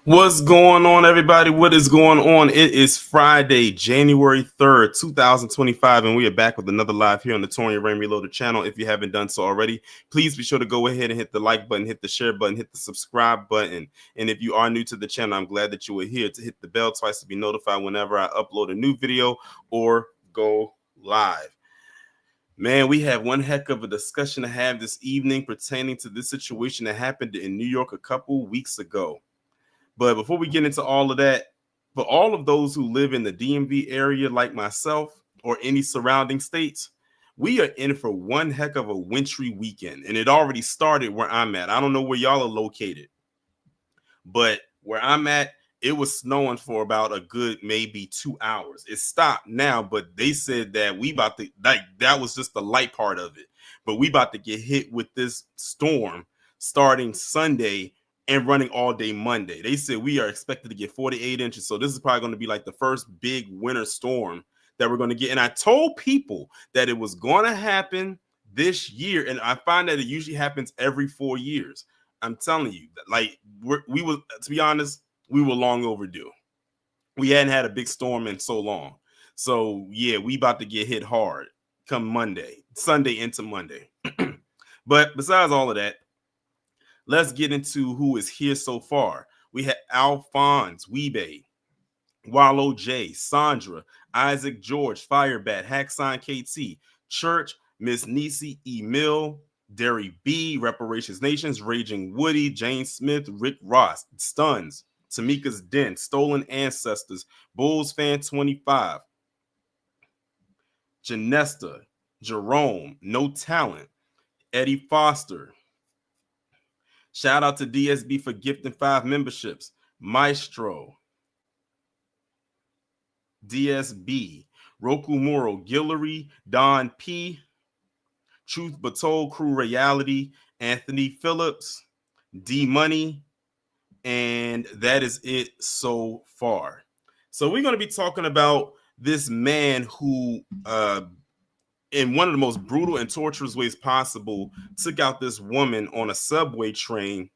What's going on, everybody? What is going on? It is Friday, January 3rd, 2025, and we are back with another live here on the Torian Rain Reloaded channel. If you haven't done so already, please be sure to go ahead and hit the like button, hit the share button, hit the subscribe button. And if you are new to the channel, I'm glad that you are here to hit the bell twice to be notified whenever I upload a new video or go live. Man, we have one heck of a discussion to have this evening pertaining to this situation that happened in New York a couple weeks ago. But before we get into all of that, for all of those who live in the DMV area like myself or any surrounding states, we are in for one heck of a wintry weekend. And it already started where I'm at. I don't know where y'all are located, but where I'm at, it was snowing for about a good maybe 2 hours. It stopped now, but they said that we about to, like, that was just the light part of it. But we about to get hit with this storm starting Sunday and running all day Monday. They said we are expected to get 48 inches. So this is probably going to be like the first big winter storm that we're going to get. And I told people that it was going to happen this year. And I find that it usually happens every 4 years. I'm telling you, like we were, to be honest, we were long overdue. We hadn't had a big storm in so long. So yeah, we about to get hit hard come Monday, Sunday into Monday. But besides all of that, let's get into who is here so far. We have Alphonse, Weebay, Wallow J, Sandra, Isaac George, Firebat, Hacksign KT, Church, Miss Nisi, Emil, Derry B, Reparations Nations, Raging Woody, Jane Smith, Rick Ross, Stuns, Tamika's Den, Stolen Ancestors, Bulls Fan 25, Janesta, Jerome, No Talent, Eddie Foster. Shout out to DSB for gifting 5 memberships. Maestro, DSB, Roku Muro, Guillory, Don P, Truth But Told, Crew Reality, Anthony Phillips, D Money, and that is it so far. So we're going to be talking about this man who, in one of the most brutal and torturous ways possible, took out this woman on a subway train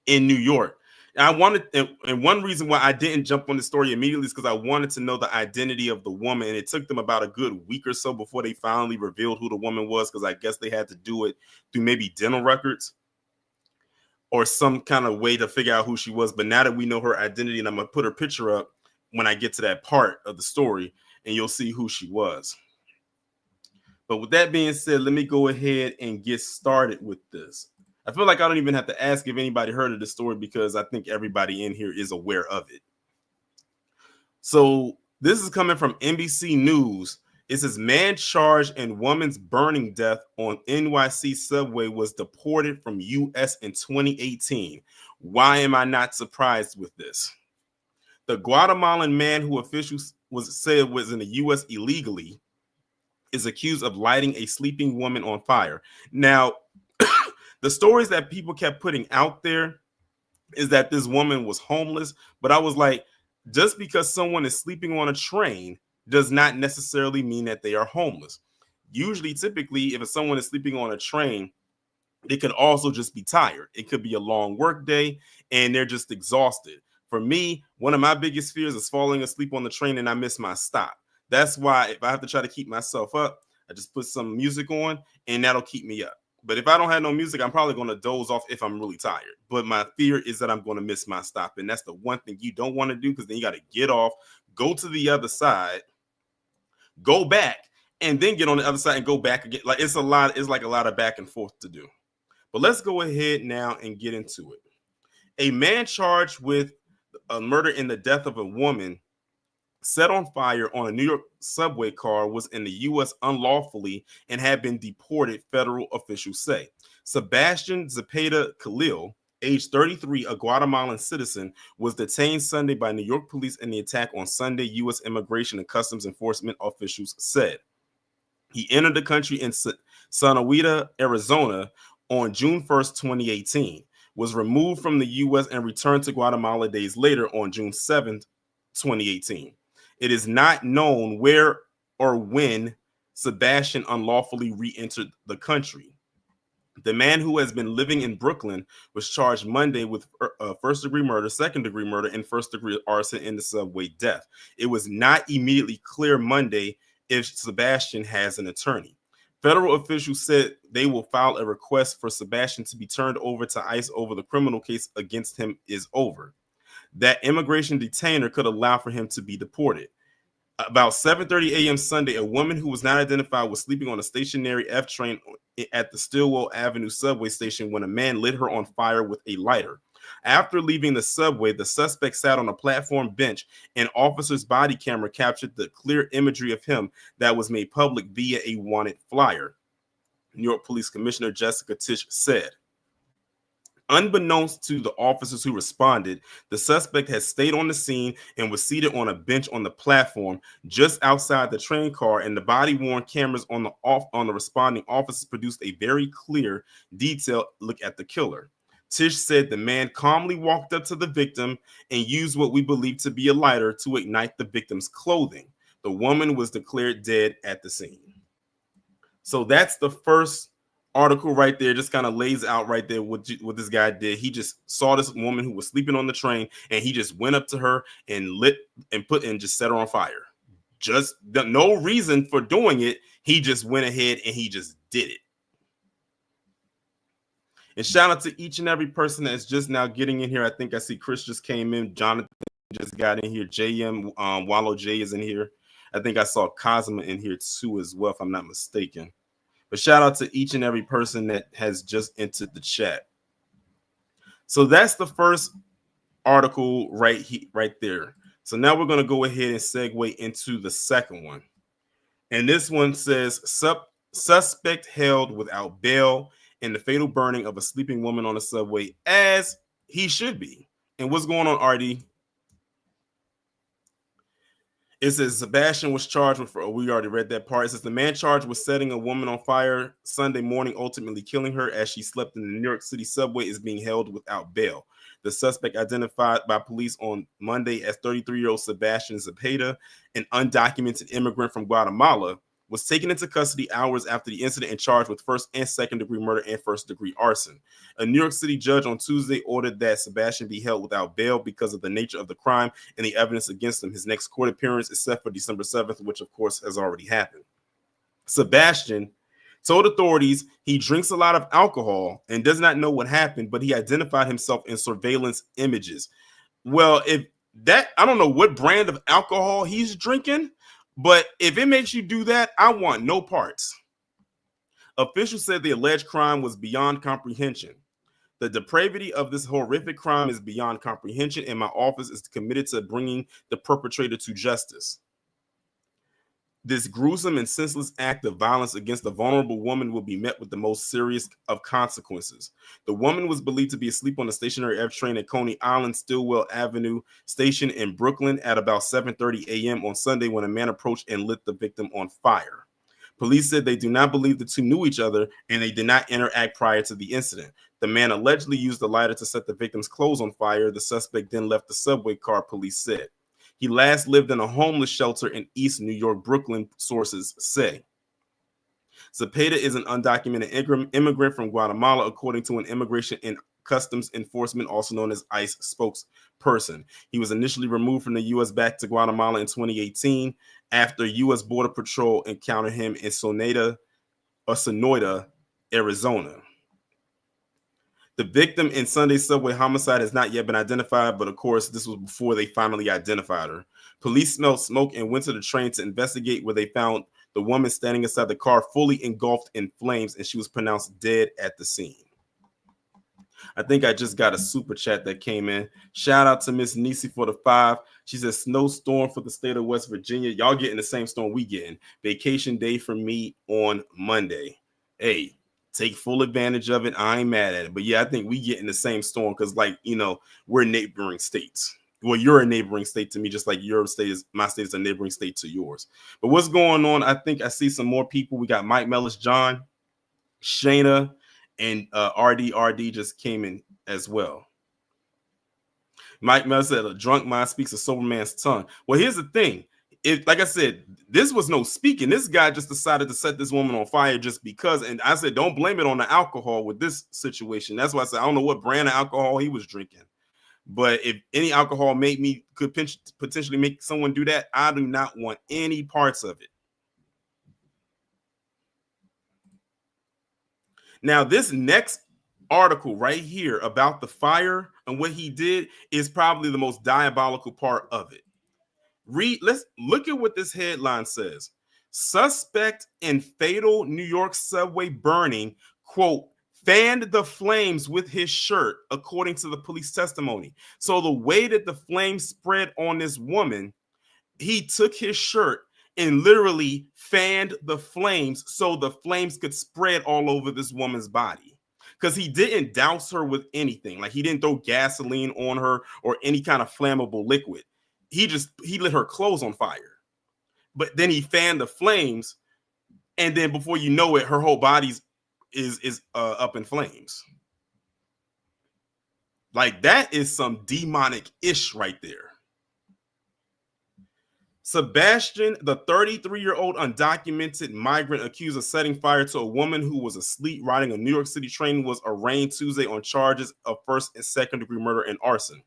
in New York. And I wanted, and one reason why I didn't jump on the story immediately is because I wanted to know the identity of the woman. And it took them about a good week or so before they finally revealed who the woman was, because I guess they had to do it through maybe dental records or some kind of way to figure out who she was. But now that we know her identity, and I'm going to put her picture up when I get to that part of the story, and you'll see who she was. But with that being said, let me go ahead and get started with this. I feel like I don't even have to ask if anybody heard of this story, because I think everybody in here is aware of it. So this is coming from NBC News. It says, man charged in woman's burning death on NYC subway was deported from U.S. in 2018. Why am I not surprised with this? The Guatemalan man who officials said was in the U.S. illegally is accused of lighting a sleeping woman on fire. Now, the stories that people kept putting out there is that this woman was homeless, but I was like, just because someone is sleeping on a train does not necessarily mean that they are homeless. Usually, typically, if someone is sleeping on a train, they could also just be tired. It could be a long work day and they're just exhausted. For me, one of my biggest fears is falling asleep on the train and I miss my stop. That's why if I have to try to keep myself up, I just put some music on and that'll keep me up. But if I don't have no music, I'm probably going to doze off if I'm really tired. But my fear is that I'm going to miss my stop. And that's the one thing you don't want to do, because then you got to get off, go to the other side, go back, and then get on the other side and go back again. Like it's like a lot of back and forth to do. But let's go ahead now and get into it. A man charged with a murder in the death of a woman set on fire on a New York subway car was in the U.S. unlawfully and had been deported, federal officials say. Sebastian Zepeda Khalil, age 33, a Guatemalan citizen, was detained Sunday by New York police in the attack on Sunday, U.S. Immigration and Customs Enforcement officials said. He entered the country in Sonawita, Arizona on June 1st, 2018. was removed from the U.S. and returned to Guatemala days later on June 7th, 2018. It is not known where or when Sebastian unlawfully re-entered the country. The man who has been living in Brooklyn was charged Monday with first-degree murder, second-degree murder, and first-degree arson in the subway death. It was not immediately clear Monday if Sebastian has an attorney. Federal officials said they will file a request for Sebastian to be turned over to ICE over the criminal case against him is over. That immigration detainer could allow for him to be deported. About 7:30 a.m. Sunday, a woman who was not identified was sleeping on a stationary F train at the Stillwell Avenue subway station when a man lit her on fire with a lighter. After leaving the subway, the suspect sat on a platform bench. An officer's body camera captured the clear imagery of him that was made public via a wanted flyer. New York Police Commissioner Jessica Tisch said. Unbeknownst to the officers who responded, the suspect had stayed on the scene and was seated on a bench on the platform just outside the train car, and the body-worn cameras on the responding officers produced a very clear, detailed look at the killer. Tisch said the man calmly walked up to the victim and used what we believe to be a lighter to ignite the victim's clothing. The woman was declared dead at the scene. So that's the first article right there. Just kind of lays out right there what this guy did. He just saw this woman who was sleeping on the train, and he just went up to her and lit and just set her on fire. Just no reason for doing it. He just went ahead and he just did it. And shout out to each and every person that's just now getting in here. I think I see Chris just came in. Jonathan just got in here. JM Wallow J is in here. I think I saw Cosma in here too as well, if I'm not mistaken. But shout out to each and every person that has just entered the chat. So that's the first article right there. So now we're going to go ahead and segue into the second one. And this one says, suspect held without bail in the fatal burning of a sleeping woman on a subway, as he should be. And what's going on, RD? It says Sebastian was charged with, we already read that part. It says the man charged with setting a woman on fire Sunday morning, ultimately killing her as she slept in the New York City subway, is being held without bail. The suspect, identified by police on Monday as 33-year-old Sebastian Zepeda, an undocumented immigrant from Guatemala, was taken into custody hours after the incident and charged with first and second degree murder and first degree arson. A New York City judge on Tuesday ordered that Sebastian be held without bail because of the nature of the crime and the evidence against him. His next court appearance is set for December 7th, which of course has already happened. Sebastian told authorities he drinks a lot of alcohol and does not know what happened, but he identified himself in surveillance images. Well, if that, I don't know what brand of alcohol he's drinking, but if it makes you do that, I want no parts. Officials said the alleged crime was beyond comprehension. The depravity of this horrific crime is beyond comprehension, and my office is committed to bringing the perpetrator to justice. This gruesome and senseless act of violence against a vulnerable woman will be met with the most serious of consequences. The woman was believed to be asleep on a stationary F train at Coney Island Stillwell Avenue station in Brooklyn at about 7:30 a.m. on Sunday when a man approached and lit the victim on fire. Police said they do not believe the two knew each other and they did not interact prior to the incident. The man allegedly used the lighter to set the victim's clothes on fire. The suspect then left the subway car, police said. He last lived in a homeless shelter in East New York, Brooklyn, sources say. Zepeda is an undocumented immigrant from Guatemala, according to an Immigration and Customs Enforcement, also known as ICE, spokesperson. He was initially removed from the U.S. back to Guatemala in 2018 after U.S. Border Patrol encountered him in Sonoita, Arizona. The victim in Sunday's subway homicide has not yet been identified, but of course, this was before they finally identified her. Police smelled smoke and went to the train to investigate, where they found the woman standing inside the car fully engulfed in flames, and she was pronounced dead at the scene. I think I just got a super chat that came in. Shout out to Miss Nisi for the 5. She says, snowstorm for the state of West Virginia. Y'all getting the same storm we getting. Vacation day for me on Monday. Hey, take full advantage of it. I ain't mad at it. But yeah, I think we get in the same storm because, like, you know, we're neighboring states. Well, you're a neighboring state to me, just like your state is, my state is a neighboring state to yours. But what's going on? I think I see some more people. We got Mike Mellis, John, Shayna, and RD just came in. as well. Mike Mel said, a drunk mind speaks a sober man's tongue. Well, here's the thing. Like I said, this was no speaking. This guy just decided to set this woman on fire just because. And I said, don't blame it on the alcohol with this situation. That's why I said, I don't know what brand of alcohol he was drinking. But if any alcohol could potentially make someone do that, I do not want any parts of it. Now, this next article right here about the fire and what he did is probably the most diabolical part of it. Let's look at what this headline says. Suspect in fatal New York subway burning, quote, fanned the flames with his shirt, according to the police testimony. So the way that the flames spread on this woman, he took his shirt and literally fanned the flames so the flames could spread all over this woman's body. Because he didn't douse her with anything. Like, he didn't throw gasoline on her or any kind of flammable liquid. He lit her clothes on fire. But then he fanned the flames, and then before you know it, her whole body is up in flames. Like, that is some demonic ish right there. Sebastian, the 33-year-old undocumented migrant accused of setting fire to a woman who was asleep riding a New York City train, was arraigned Tuesday on charges of first and second degree murder and arson.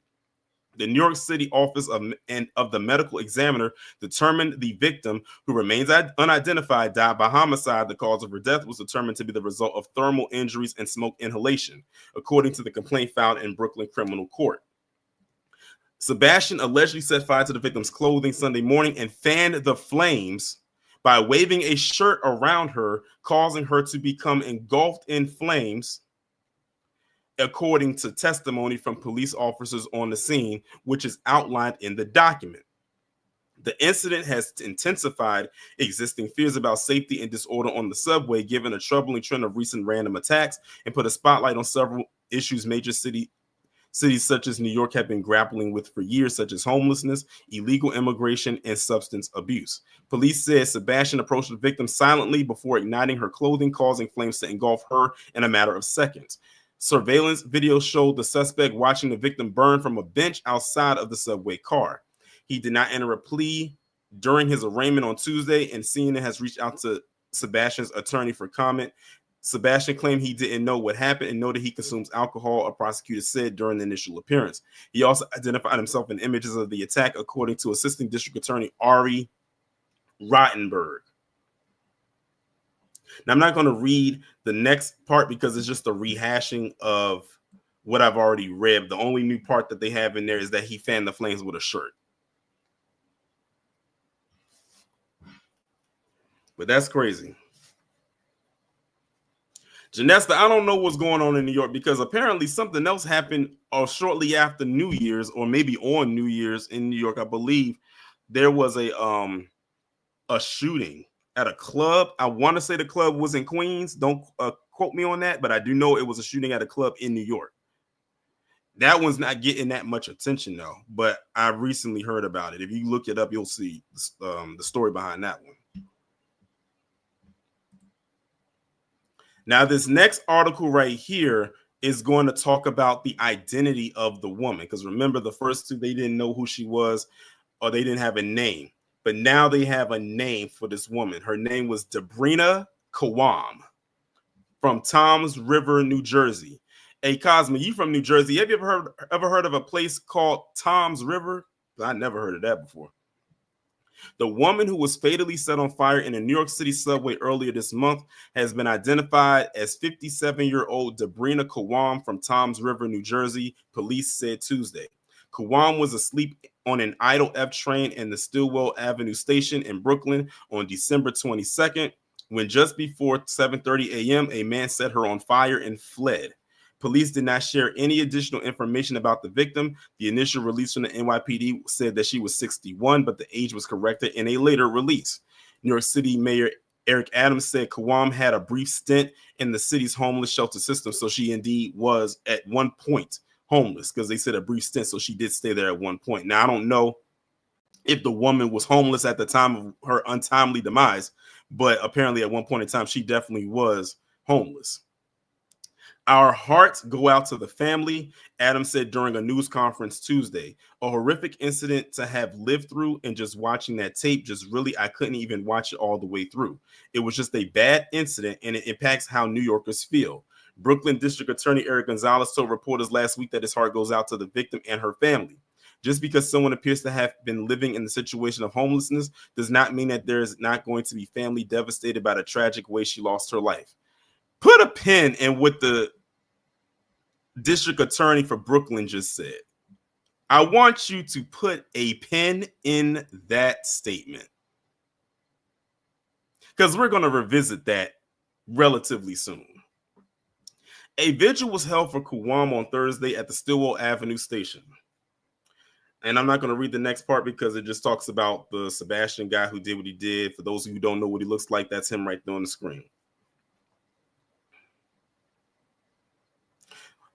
The New York City Office of the Medical Examiner determined the victim, who remains unidentified, died by homicide. The cause of her death was determined to be the result of thermal injuries and smoke inhalation, according to the complaint filed in Brooklyn Criminal Court. Sebastian allegedly set fire to the victim's clothing Sunday morning and fanned the flames by waving a shirt around her, causing her to become engulfed in flames, according to testimony from police officers on the scene, which is outlined in the document. The incident has intensified existing fears about safety and disorder on the subway, given a troubling trend of recent random attacks, and put a spotlight on several issues major cities such as New York have been grappling with for years, such as homelessness, illegal immigration, and substance abuse. Police said Sebastian approached the victim silently before igniting her clothing, causing flames to engulf her in a matter of seconds. Surveillance video showed the suspect watching the victim burn from a bench outside of the subway car. He did not enter a plea during his arraignment on Tuesday, and CNN has reached out to Sebastian's attorney for comment. Sebastian claimed he didn't know what happened and noted he consumes alcohol, a prosecutor said during the initial appearance. He also identified himself in images of the attack, according to Assistant District Attorney Ari Rottenberg. Now, I'm not going to read the next part because it's just a rehashing of what I've already read. The only new part that they have in there is that he fanned the flames with a shirt. But that's crazy. Janesta, I don't know what's going on in New York, because apparently something else happened shortly after New Year's, or maybe on New Year's in New York. I believe there was a shooting at a club. I want to say the club was in Queens. Don't quote me on that, but I do know it was a shooting at a club in New York. That one's not getting that much attention though, but I recently heard about it. If you look it up, you'll see the story behind that one. Now, this next article right here is going to talk about the identity of the woman, because remember, the first two, they didn't know who she was, or they didn't have a name. But now they have a name for this woman. Her name was Domino Kawam from Toms River, New Jersey. Hey, Cosmo, you from New Jersey? Have you ever heard of a place called Toms River? I never heard of that before. The woman who was fatally set on fire in a New York City subway earlier this month has been identified as 57-year-old Domino Kawam from Toms River, New Jersey, police said Tuesday. Kawam was asleep on an idle F train in the Stillwell Avenue station in Brooklyn on December 22nd, when just before 7:30 a.m., a man set her on fire and fled. Police did not share any additional information about the victim. The initial release from the NYPD said that she was 61, but the age was corrected in a later release. New York City Mayor Eric Adams said Kawam had a brief stint in the city's homeless shelter system, so she indeed was at one point homeless, because they said a brief stint, so she did stay there at one point. Now, I don't know if the woman was homeless at the time of her untimely demise, but apparently at one point in time, she definitely was homeless. Our hearts go out to the family, Adams said during a news conference Tuesday. A horrific incident to have lived through, and just watching that tape, just really, I couldn't even watch it all the way through. It was just a bad incident, and it impacts how New Yorkers feel. Brooklyn District Attorney Eric Gonzalez told reporters last week that his heart goes out to the victim and her family. Just because someone appears to have been living in the situation of homelessness does not mean that there is not going to be family devastated by the tragic way she lost her life. Put a pin in what the district attorney for Brooklyn just said. I want you to put a pin in that statement, because we're going to revisit that relatively soon. A vigil was held for Kuwam on Thursday at the Stillwell Avenue station. And I'm not going to read the next part because it just talks about the Sebastian guy who did what he did. For those who don't know what he looks like, that's him right there on the screen.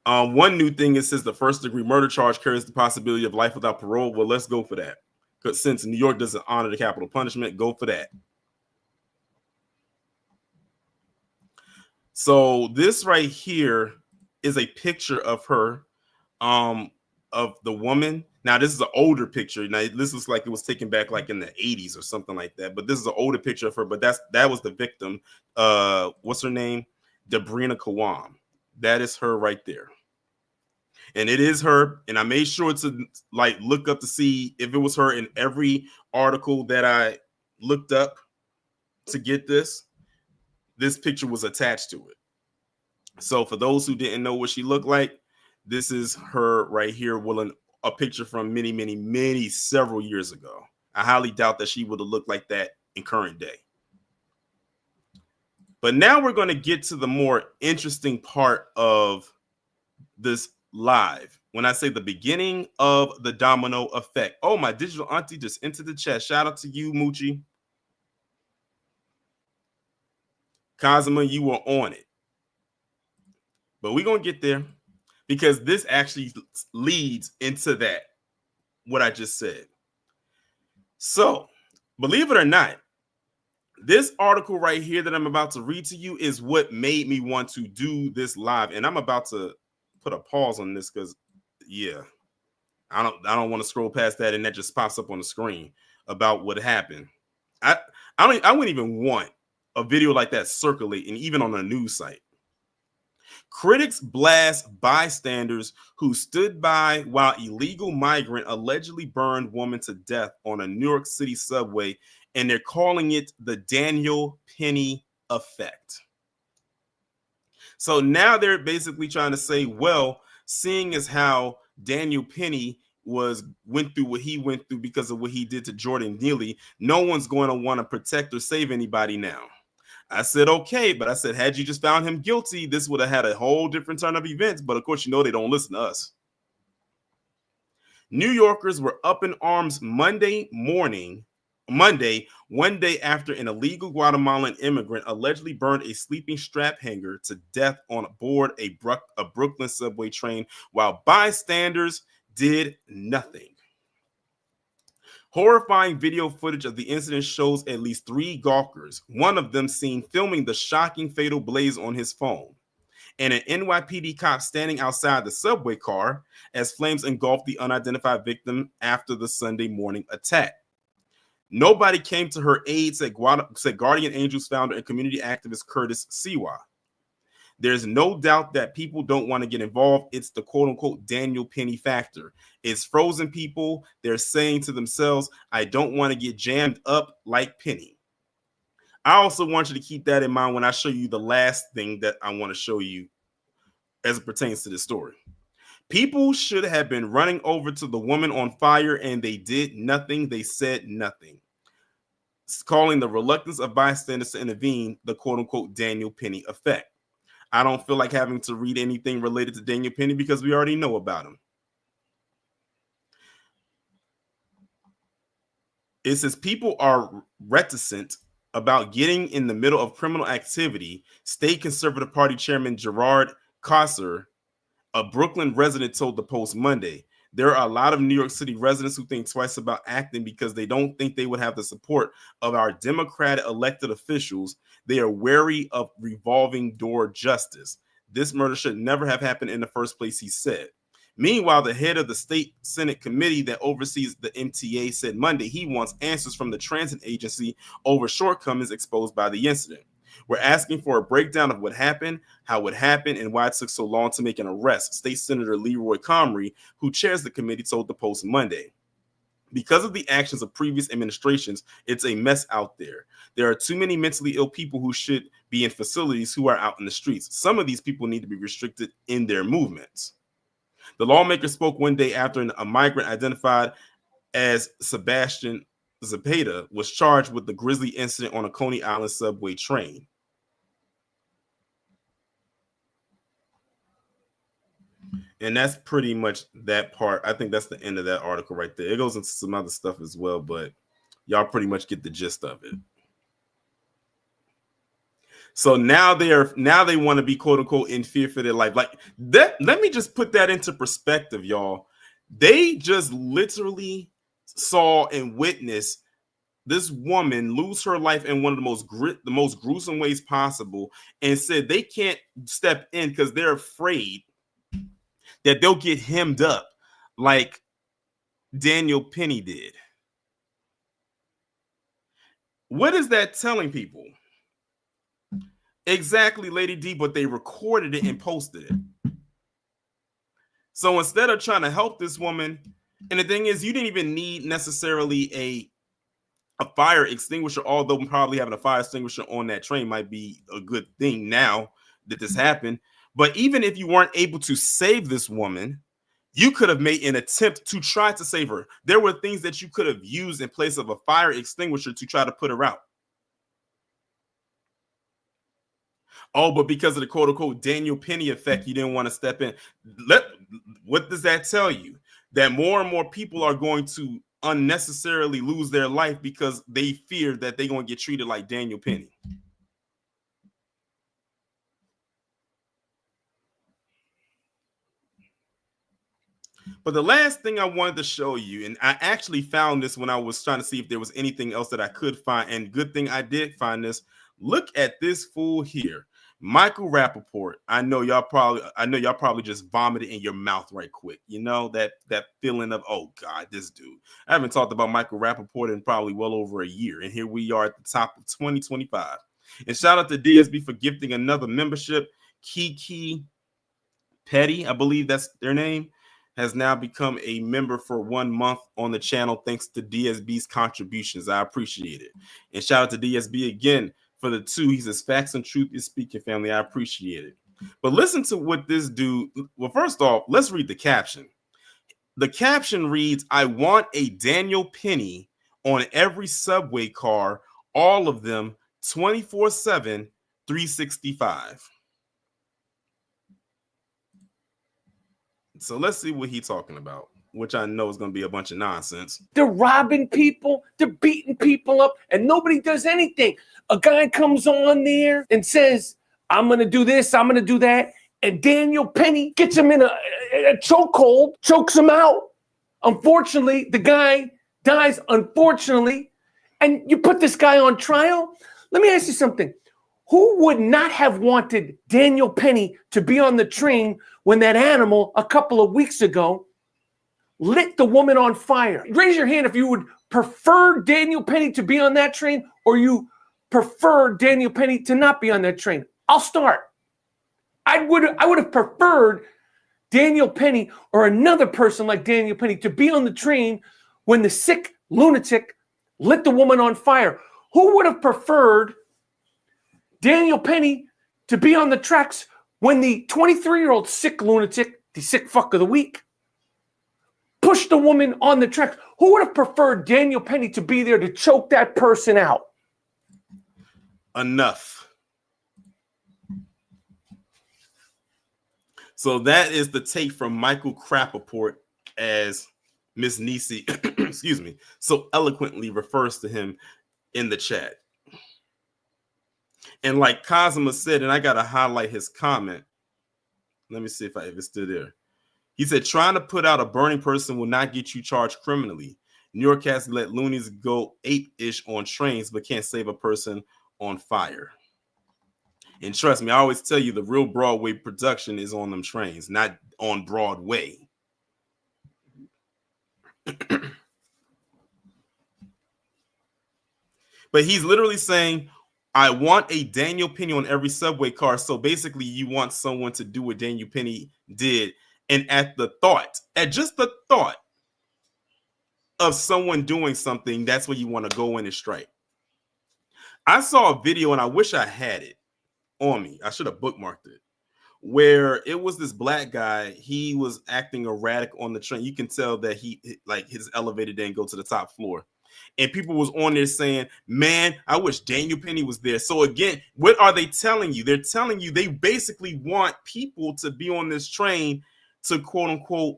One new thing, it says the first degree murder charge carries the possibility of life without parole. Well, let's go for that. Because since New York doesn't honor the capital punishment, go for that. So this right here is a picture of her, of the woman. Now, this is an older picture. Now, this looks like it was taken back like in the 80s or something like that. But this is an older picture of her. But that was the victim. What's her name? Debrina Kawam. That is her right there. And it is her. And I made sure to like look up to see if it was her in every article that I looked up to get this. This picture was attached to it. So for those who didn't know what she looked like, this is her right here. Well, a picture from many, several years ago. I highly doubt that she would have looked like that in current day. But now we're going to get to the more interesting part of this live. When I say the beginning of the domino effect. Oh, my digital auntie just entered the chat. Shout out to you, Moochie. Kazuma, you were on it. But we're going to get there because this actually leads into that, what I just said. So, believe it or not, this article right here that I'm about to read to you is what made me want to do this live. And I'm about to put a pause on this because, yeah, I don't want to scroll past that and that just pops up on the screen about what happened. I wouldn't even want a video like that circulating even on a news site. Critics blast bystanders who stood by while illegal migrant allegedly burned woman to death on a New York City subway, and they're calling it the Daniel Penny effect. So now they're basically trying to say, well, seeing as how Daniel Penny went through what he went through because of what he did to Jordan Neely, no one's going to want to protect or save anybody now. I said, okay, but I said, had you just found him guilty, this would have had a whole different turn of events. But of course, you know, they don't listen to us. New Yorkers were up in arms Monday, one day after an illegal Guatemalan immigrant allegedly burned a sleeping strap hanger to death on board a Brooklyn subway train while bystanders did nothing. Horrifying video footage of the incident shows at least 3 gawkers, one of them seen filming the shocking fatal blaze on his phone, and an NYPD cop standing outside the subway car as flames engulfed the unidentified victim after the Sunday morning attack. Nobody came to her aid, said Guardian Angels founder and community activist Curtis Siwa. There's no doubt that people don't want to get involved. It's the quote-unquote Daniel Penny factor. It's frozen people. They're saying to themselves, I don't want to get jammed up like Penny. I also want you to keep that in mind when I show you the last thing that I want to show you as it pertains to this story. People should have been running over to the woman on fire, and they did nothing. They said nothing. It's calling the reluctance of bystanders to intervene the quote-unquote Daniel Penny effect. I don't feel like having to read anything related to Daniel Penny because we already know about him. It says people are reticent about getting in the middle of criminal activity. State Conservative Party Chairman Gerard Kosser, a Brooklyn resident, told the Post Monday. There are a lot of New York City residents who think twice about acting because they don't think they would have the support of our Democratic elected officials. They are wary of revolving door justice. This murder should never have happened in the first place, he said. Meanwhile, the head of the state Senate committee that oversees the MTA said Monday he wants answers from the transit agency over shortcomings exposed by the incident. We're asking for a breakdown of what happened, how it happened, and why it took so long to make an arrest, State Senator Leroy Comrie, who chairs the committee, told the Post Monday. Because of the actions of previous administrations, it's a mess out there. There are too many mentally ill people who should be in facilities who are out in the streets. Some of these people need to be restricted in their movements. The lawmaker spoke one day after a migrant identified as Sebastian Zapata was charged with the grisly incident on a Coney Island subway train. And that's pretty much that part. I think that's the end of that article right there. It goes into some other stuff as well, but y'all pretty much get the gist of it. So now they want to be quote unquote in fear for their life. Like that, let me just put that into perspective, y'all. They just literally saw and witnessed this woman lose her life in one of the most gruesome ways possible, and said they can't step in because they're afraid that they'll get hemmed up like Daniel Penny did. What is that telling people? Exactly, Lady D, but they recorded it and posted it. So instead of trying to help this woman, and the thing is, you didn't even need necessarily a fire extinguisher, although probably having a fire extinguisher on that train might be a good thing now that this happened. But even if you weren't able to save this woman, you could have made an attempt to try to save her. There were things that you could have used in place of a fire extinguisher to try to put her out. Oh, but because of the quote unquote Daniel Penny effect, you didn't want to step in. What does that tell you? That more and more people are going to unnecessarily lose their life because they fear that they're going to get treated like Daniel Penny. But the last thing I wanted to show you, and I actually found this when I was trying to see if there was anything else that I could find, and good thing I did find this. Look at this fool here, Michael Rapaport. I know y'all probably just vomited in your mouth right quick. You know, that feeling of, oh God, this dude. I haven't talked about Michael Rapaport in probably well over a year, and here we are at the top of 2025. And shout out to DSB for gifting another membership. Kiki Petty, I believe that's their name, has now become a member for 1 month on the channel thanks to DSB's contributions. I appreciate it. And shout out to DSB again for the 2. He says, facts and truth is speaking, family. I appreciate it. But listen to what this dude, well, first off, let's read the caption. The caption reads, I want a Daniel Penny on every subway car, all of them 24/7, 365. So let's see what he's talking about, which I know is going to be a bunch of nonsense. They're robbing people, they're beating people up, and nobody does anything. A guy comes on there and says, I'm going to do this, I'm going to do that, and Daniel Penny gets him in a chokehold, chokes him out. Unfortunately, the guy dies, unfortunately, and you put this guy on trial? Let me ask you something. Who would not have wanted Daniel Penny to be on the train when that animal a couple of weeks ago lit the woman on fire? Raise your hand if you would prefer Daniel Penny to be on that train, or you prefer Daniel Penny to not be on that train. I'll start. I would have preferred Daniel Penny or another person like Daniel Penny to be on the train when the sick lunatic lit the woman on fire. Who would have preferred Daniel Penny to be on the tracks when the 23-year-old sick lunatic, the sick fuck of the week, pushed the woman on the tracks? Who would have preferred Daniel Penny to be there to choke that person out? Enough. So that is the take from Michael Rapaport, as Miss Nisi, excuse me, so eloquently refers to him in the chat. And like Cosima said, and I got to highlight his comment. Let me see if it's still there. He said, trying to put out a burning person will not get you charged criminally. New York has let loonies go ape-ish on trains, but can't save a person on fire. And trust me, I always tell you the real Broadway production is on them trains, not on Broadway. But he's literally saying, I want a Daniel Penny on every subway car. So basically, you want someone to do what Daniel Penny did. And at just the thought of someone doing something, that's when you want to go in and strike. I saw a video, and I wish I had it on me. I should have bookmarked it, where it was this black guy. He was acting erratic on the train. You can tell that his elevator didn't go to the top floor. And people was on there saying, man, I wish Daniel Penny was there. So again, what are they telling you? They're telling you they basically want people to be on this train to quote unquote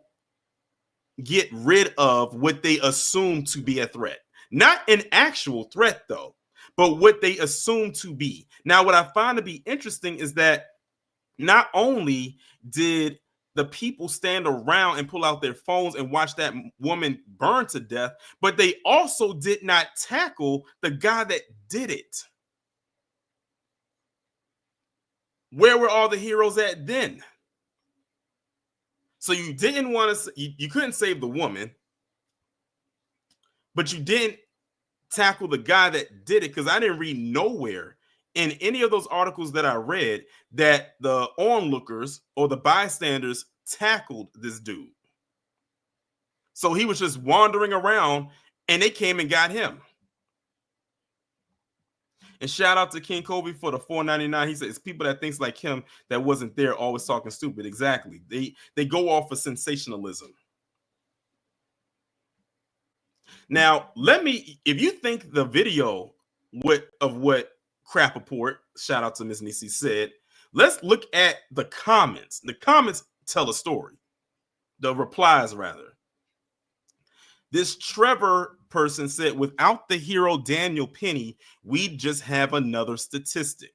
get rid of what they assume to be a threat. Not an actual threat though, but what they assume to be. Now, what I find to be interesting is that not only did the people stand around and pull out their phones and watch that woman burn to death, but they also did not tackle the guy that did it. Where were all the heroes at then? So you didn't want to, you couldn't save the woman, but you didn't tackle the guy that did it, because I didn't read nowhere in any of those articles that I read that the onlookers or the bystanders tackled this dude. So he was just wandering around and they came and got him. And shout out to King Kobe for the $4.99. He said it's people that thinks like him that wasn't there always talking stupid. Exactly. They go off of sensationalism. Now, if you think the video of what Rapaport, shout out to Miss Nisi, said, let's look at the comments. The comments tell a story. The replies, rather. This Trevor person said, without the hero Daniel Penny, we'd just have another statistic.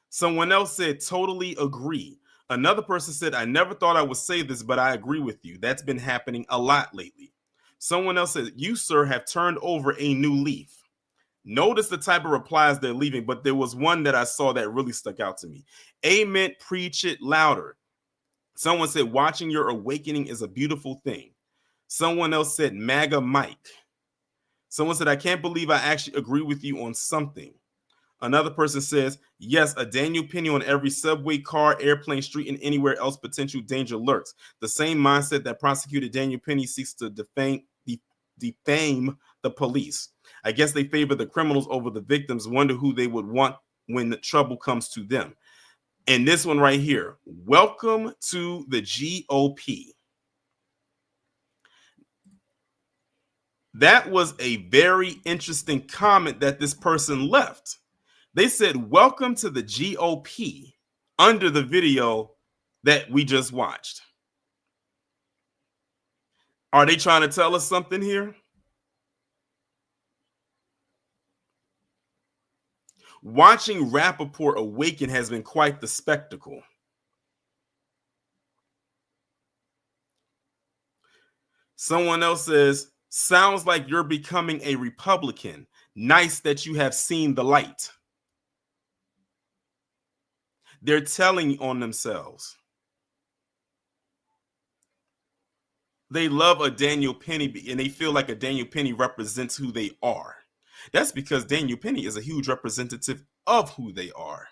Someone else said, totally agree. Another person said, I never thought I would say this, but I agree with you. That's been happening a lot lately. Someone else said, you, sir, have turned over a new leaf. Notice the type of replies they're leaving, but there was one that I saw that really stuck out to me. Amen, preach it louder. Someone said, watching your awakening is a beautiful thing. Someone else said, MAGA Mike. Someone said, I can't believe I actually agree with you on something. Another person says, yes, a Daniel Penny on every subway, car, airplane, street, and anywhere else potential danger lurks. The same mindset that prosecuted Daniel Penny seeks to defame the police. I guess they favor the criminals over the victims, wonder who they would want when the trouble comes to them. And this one right here, welcome to the GOP. That was a very interesting comment that this person left. They said, welcome to the GOP under the video that we just watched. Are they trying to tell us something here? Watching Rapaport awaken has been quite the spectacle. Someone else says, sounds like you're becoming a Republican. Nice that you have seen the light. They're telling on themselves. They love a Daniel Penny and they feel like a Daniel Penny represents who they are. That's because Daniel Penny is a huge representative of who they are.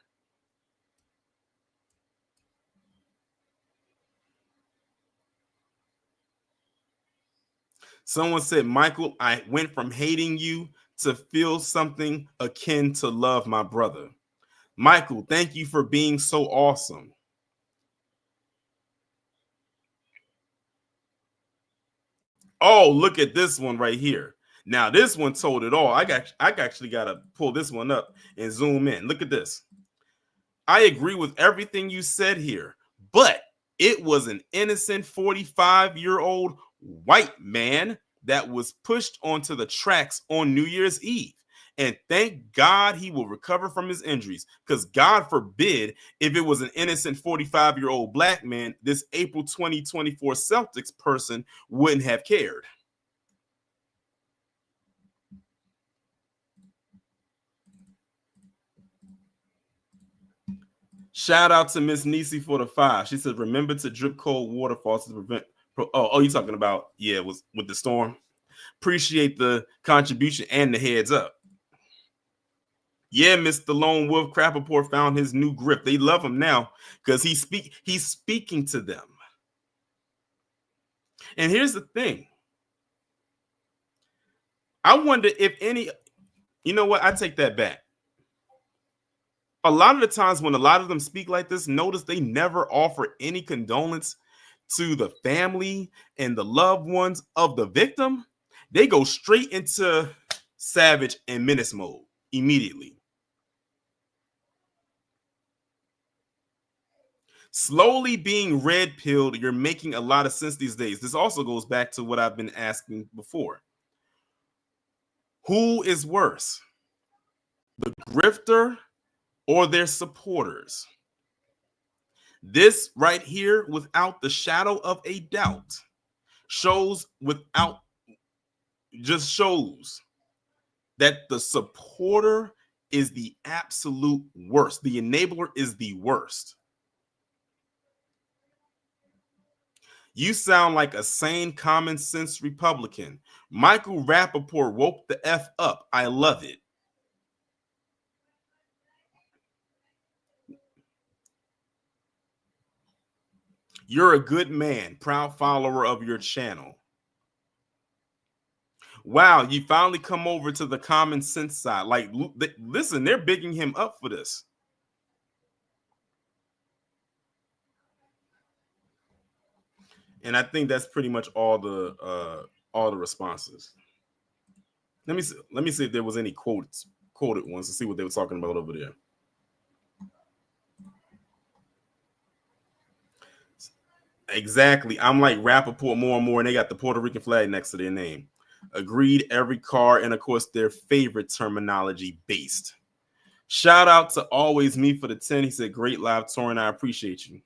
Someone said, Michael, I went from hating you to feel something akin to love my brother. Michael, thank you for being so awesome. Oh, look at this one right here. Now, this one told it all. I actually got to pull this one up and zoom in. Look at this. I agree with everything you said here, but it was an innocent 45-year-old white man that was pushed onto the tracks on New Year's Eve. And thank God he will recover from his injuries, because God forbid if it was an innocent 45-year-old black man, this April 2024 Celtics person wouldn't have cared. Shout out to Miss Nisi for the 5. She said, remember to drip cold waterfalls to prevent. Oh, you talking about, yeah, it was with the storm. Appreciate the contribution and the heads up. Yeah, Mr. Lone Wolf Rapaport found his new grip. They love him now because he's speaking to them. And here's the thing. I wonder if any, you know what? I take that back. A lot of the times when a lot of them speak like this, notice they never offer any condolence to the family and the loved ones of the victim. They go straight into savage and menace mode immediately. Slowly being red pilled, you're making a lot of sense these days. This also goes back to what I've been asking before. Who is worse, the grifter or their supporters? This right here, without the shadow of a doubt, shows that the supporter is the absolute worst. The enabler is the worst. You sound like a sane, common sense Republican. Michael Rapaport woke the F up. I love it. You're a good man, proud follower of your channel. Wow, you finally come over to the common sense side. Like, listen, they're bigging him up for this. And I think that's pretty much all the responses. Let me see if there was any quoted ones to see what they were talking about over there. Exactly. I'm like Rapaport more and more, and they got the Puerto Rican flag next to their name. Agreed, every car, and of course their favorite terminology based. Shout out to Always Me for the 10. He said, great live touring. I appreciate you.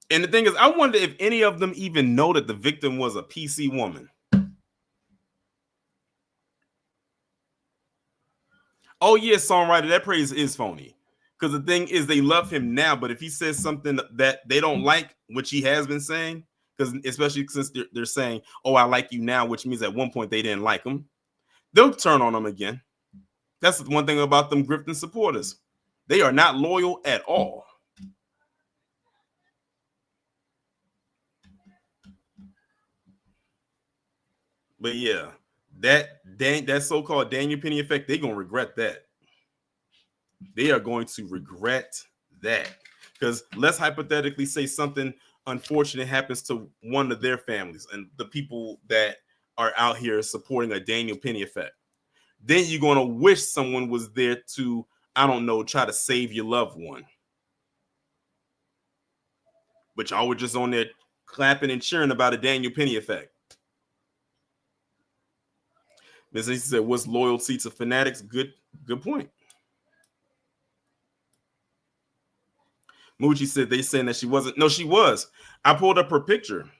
And the thing is, I wonder if any of them even know that the victim was a PC woman. Oh, yeah, songwriter, that praise is phony. Because the thing is, they love him now, but if he says something that they don't like, which he has been saying, because especially since they're saying, oh, I like you now, which means at one point they didn't like him, they'll turn on him again. That's the one thing about them grifting supporters. They are not loyal at all. But yeah, that so-called Daniel Penny effect, they're going to regret that. They are going to regret that. Because let's hypothetically say something unfortunate happens to one of their families and the people that are out here supporting a Daniel Penny effect. Then you're going to wish someone was there to, I don't know, try to save your loved one. But y'all were just on there clapping and cheering about a Daniel Penny effect. Ms. Nisi said, what's loyalty to fanatics? Good point. Moochie said they saying that she wasn't. No, she was. I pulled up her picture.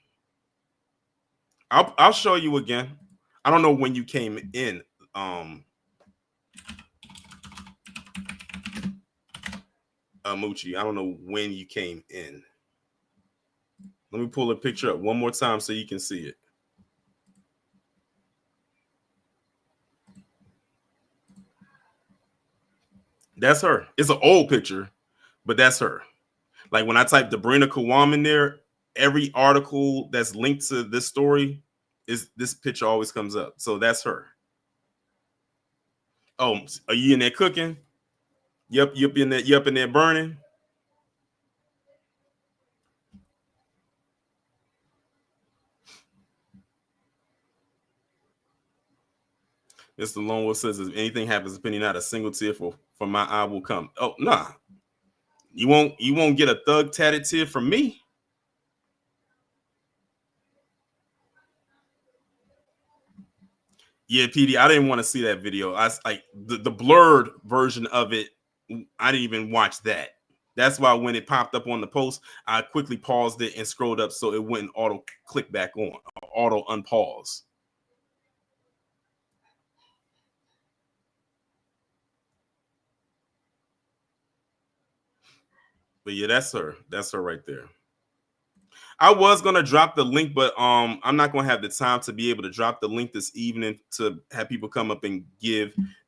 I'll show you again. I don't know when you came in. Moochie, I don't know when you came in. Let me pull a picture up one more time so you can see it. That's her. It's an old picture, but that's her. Like when I type Debrina Kawam in there, every article that's linked to this story is this picture always comes up. So that's her. Oh, are you in there cooking? Yep, you up in there burning. Mr. Lone Wolf says, if anything happens, Penny, not a single tear from my eye will come. Oh, nah. You won't get a thug tatted tear from me. Yeah, PD, I didn't want to see that video. I like the blurred version of it. I didn't even watch that. That's why when it popped up on the post, I quickly paused it and scrolled up so it wouldn't auto click back on, auto unpause. But yeah, that's her. That's her right there. I was gonna drop the link, but I'm not gonna have the time to be able to drop the link this evening to have people come up and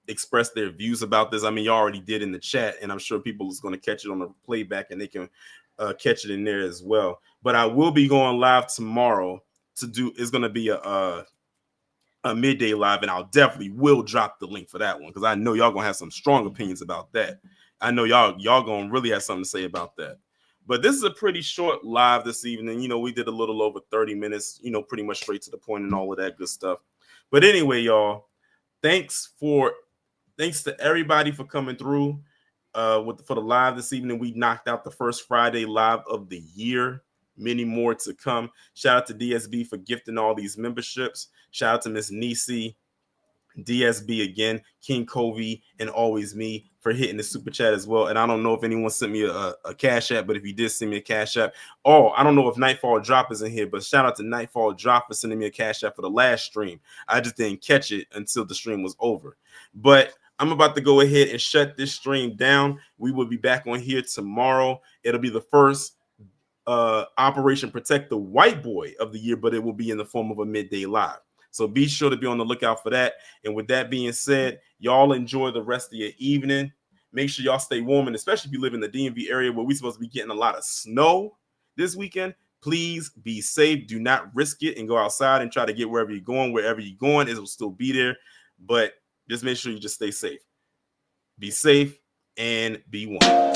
express their views about this. I mean, you already did in the chat, and I'm sure people is gonna catch it on the playback and they can catch it in there as well. But I will be going live tomorrow to do. It's gonna be a midday live, and I'll definitely will drop the link for that one because I know y'all gonna have some strong opinions about that. I know y'all gonna really have something to say about that. But this is a pretty short live this evening. You know, we did a little over 30 minutes, you know, pretty much straight to the point and all of that good stuff. But anyway, y'all, thanks to everybody for coming through for the live this evening. We knocked out the first Friday live of the year. Many more to come. Shout out to DSB for gifting all these memberships. Shout out to Miss Nisi, DSB again, King Covey, and Always Me for hitting the super chat as well. And I don't know if anyone sent me a cash app, but if you did send me a cash app, I don't know if Nightfall Drop is in here, but shout out to Nightfall Drop for sending me a cash app for the last stream. I just didn't catch it until the stream was over. But I'm about to go ahead and shut this stream down. We will be back on here tomorrow. It'll be the first Operation Protect the White Boy of the year, but it will be in the form of a midday live. So be sure to be on the lookout for that. And with that being said, y'all enjoy the rest of your evening. Make sure y'all stay warm, and especially if you live in the DMV area where we're supposed to be getting a lot of snow this weekend, please be safe. Do not risk it and go outside and try to get wherever you're going. Wherever you're going, it will still be there. But just make sure you just stay safe. Be safe and be one.